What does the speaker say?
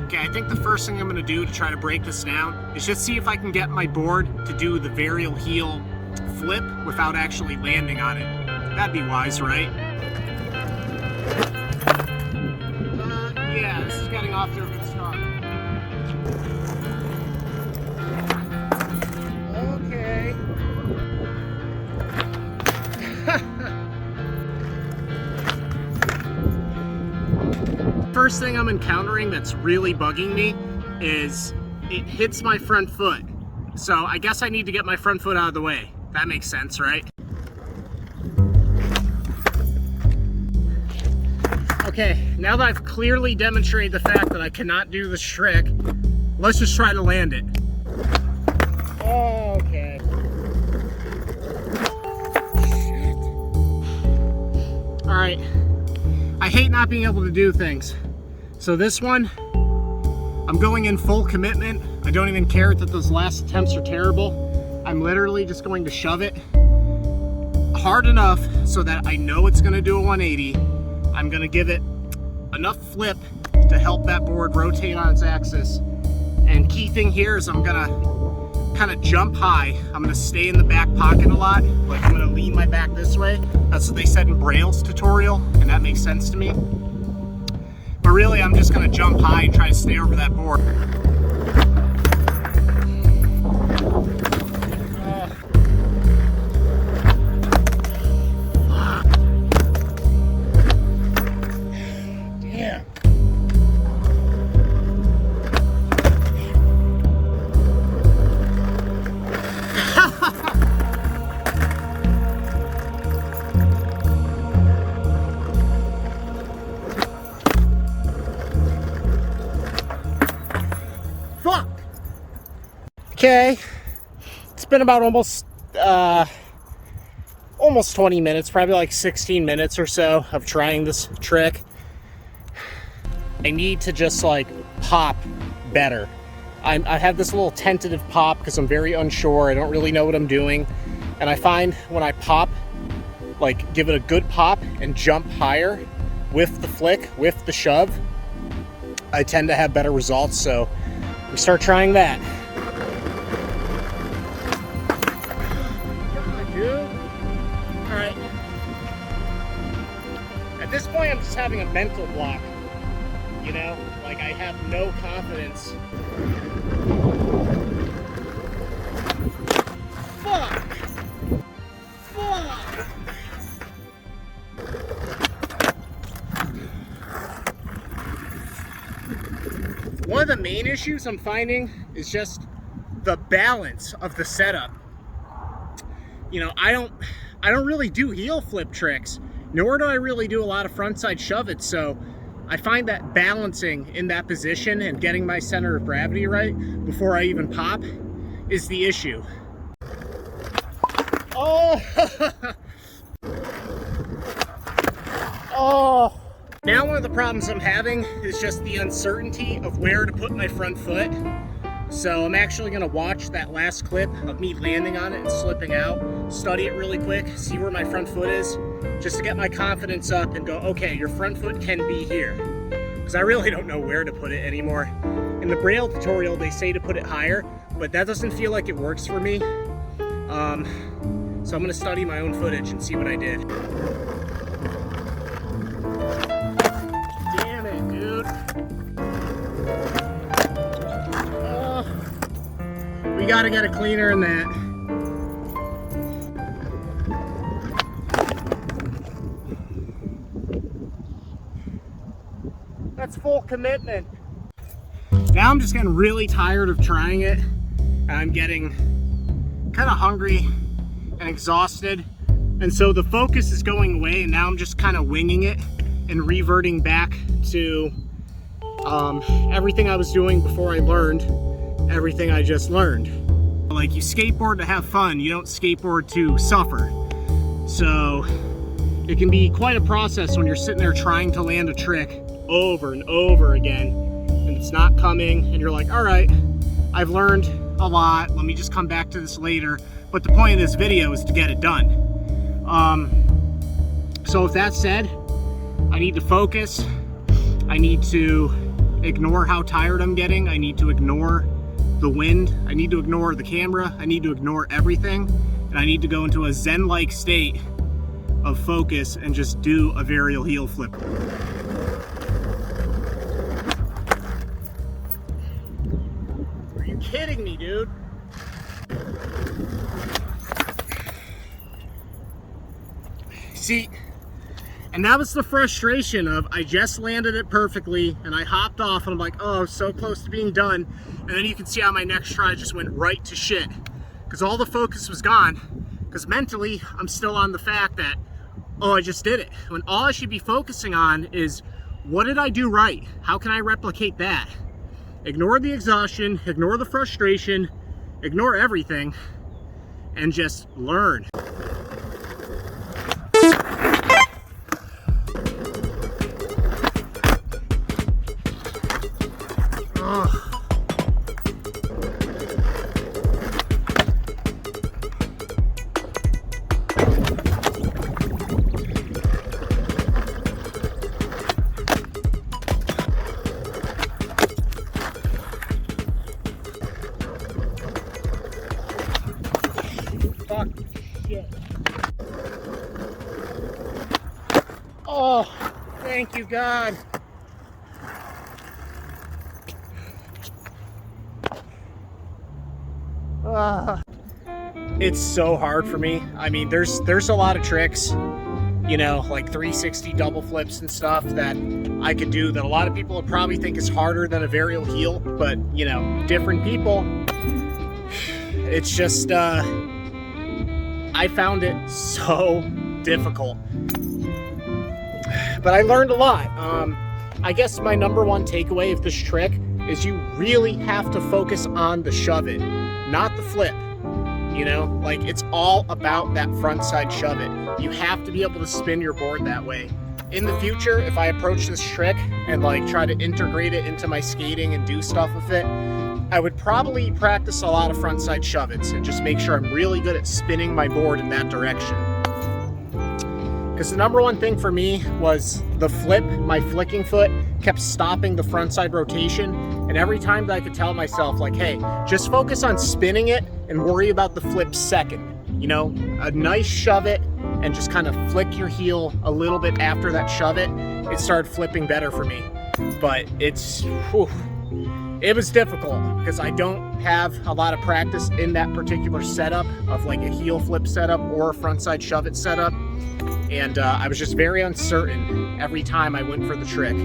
Okay, I think the first thing I'm gonna do to try to break this down is just see if I can get my board to do the varial heel flip without actually landing on it. That'd be wise, right? Yeah, this is getting off to a good start. Okay. First thing I'm encountering that's really bugging me is it hits my front foot. So I guess I need to get my front foot out of the way. That makes sense, right? Okay, now that I've clearly demonstrated the fact that I cannot do this trick, let's just try to land it. Okay. Shit. All right. I hate not being able to do things. So this one, I'm going in full commitment. I don't even care that those last attempts are terrible. I'm literally just going to shove it hard enough so that I know it's gonna do a 180. I'm gonna give it enough flip to help that board rotate on its axis. And key thing here is I'm gonna kind of jump high. I'm gonna stay in the back pocket a lot. Like I'm gonna lean my back this way. That's what they said in Braille's tutorial, and that makes sense to me. But really, I'm just gonna jump high and try to stay over that board. Damn. Fuck. Okay, it's been about almost 20 minutes, probably like 16 minutes or so of trying this trick. I need to just like pop better. I have this little tentative pop because I'm very unsure. I don't really know what I'm doing. And I find when I pop, like give it a good pop and jump higher with the flick, with the shove, I tend to have better results. So we start trying that. God, dude. All right. At this point, I'm just having a mental block. You know, like I have no confidence. Fuck! Fuck! One of the main issues I'm finding is just the balance of the setup. You know, I don't really do heel flip tricks, nor do I really do a lot of frontside shove it, so I find that balancing in that position and getting my center of gravity right before I even pop is the issue. Oh! Oh! Now one of the problems I'm having is just the uncertainty of where to put my front foot. So I'm actually gonna watch that last clip of me landing on it and slipping out, study it really quick, see where my front foot is, just to get my confidence up and go, okay, your front foot can be here. Because I really don't know where to put it anymore. In the Braille tutorial, they say to put it higher, but that doesn't feel like it works for me. So I'm gonna study my own footage and see what I did. Damn it, dude. We gotta get it cleaner than that. That's full commitment. Now I'm just getting really tired of trying it. I'm getting kind of hungry and exhausted. And so the focus is going away, and now I'm just kind of winging it and reverting back to everything I was doing before I learned everything I just learned. Like, you skateboard to have fun, you don't skateboard to suffer. So it can be quite a process when you're sitting there trying to land a trick over and over again, and it's not coming, and you're like, all right, I've learned a lot, let me just come back to this later. But the point of this video is to get it done. So with that said, I need to focus, I need to ignore how tired I'm getting. I need to ignore the wind. I need to ignore the camera. I need to ignore everything. And I need to go into a Zen-like state of focus and just do a varial heel flip. Are you kidding me, dude? See, and that was the frustration of I just landed it perfectly and I hopped off and I'm like, oh, so close to being done. And then you can see how my next try just went right to shit because all the focus was gone. Because mentally, I'm still on the fact that, oh, I just did it. When all I should be focusing on is, what did I do right? How can I replicate that? Ignore the exhaustion, ignore the frustration, ignore everything, and just learn. Fuck shit. Oh, thank you, God. It's so hard for me. I mean, there's a lot of tricks, you know, like 360 double flips and stuff that I could do that a lot of people would probably think is harder than a varial heel, but, you know, different people. It's just, I found it so difficult. But I learned a lot. I guess my number one takeaway of this trick is you really have to focus on the shove it, not the flip. You know, like it's all about that front side shove it. You have to be able to spin your board that way. In the future, if I approach this trick and like try to integrate it into my skating and do stuff with it, I would probably practice a lot of front side shove-its and just make sure I'm really good at spinning my board in that direction. Because the number one thing for me was the flip. My flicking foot kept stopping the front side rotation, and every time that I could tell myself like, hey, just focus on spinning it and worry about the flip second. You know, a nice shove it and just kind of flick your heel a little bit after that shove it, it started flipping better for me. But it's, whew, it was difficult because I don't have a lot of practice in that particular setup of like a heel flip setup or a front side shove it setup. And I was just very uncertain every time I went for the trick.